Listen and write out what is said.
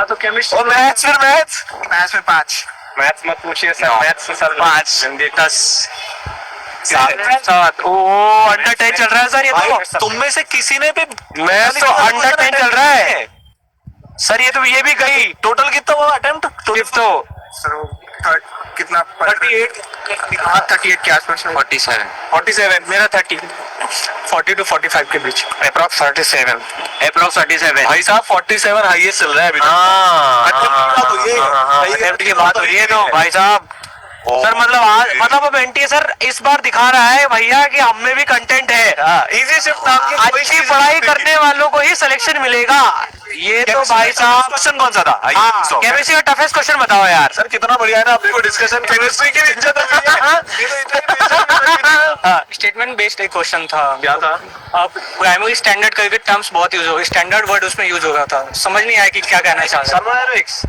हाँ तो केमिस्ट्री और मैथ्स, फिर मैथ्स मैथ्स में 5। मैथ्स मत पूछिए सर, No. मैथ्स से सर 5 हिंदी 10 7 ओ अंडर 10 चल रहा है सर ये भाई, तो। तुम में से किसी ने भी मैथ्स तो अंडर 10 चल रहा है सर, ये भी गई। टोटल कितना हुआ अटेम्प्ट? फिफ्थ तो सर वो कितना 38 हाँ 38 के आसपास है। 47 47 मेरा 30 40 to 45 के बीच। Approx 37 approx 37। भाई साहब 47 हाईएस्ट चल रहा है अभी तक। अटेम्प्ट की बात हो रही है तो भाई साहब सर मतलब आज मतलब अब एनटीए सर इस बार दिखा रहा है भैया कि हम में भी कंटेंट है। इजी शिफ्ट नाम की कोई अच्छी चीज पढ़ाई नहीं करने वालों को ही सिलेक्शन मिलेगा। ये तो भाई साहब क्वेश्चन कौन सा था? केमिस्ट्री का टफेस्ट क्वेश्चन बताओ यार। सर कितना बढ़िया है ना अपनी को डिस्कशन, केमिस्ट्री की भी इज्जत है। स्टेटमेंट बेस्ड एक क्वेश्चन था। क्या था? अब प्राइमरी स्टैंडर्ड करके टर्म्स बहुत यूज हो गए, स्टैंडर्ड वर्ड उसमें यूज हो रहा था, समझ नहीं आया कि क्या कहना चाह रहा है। थर्मोडायनामिक्स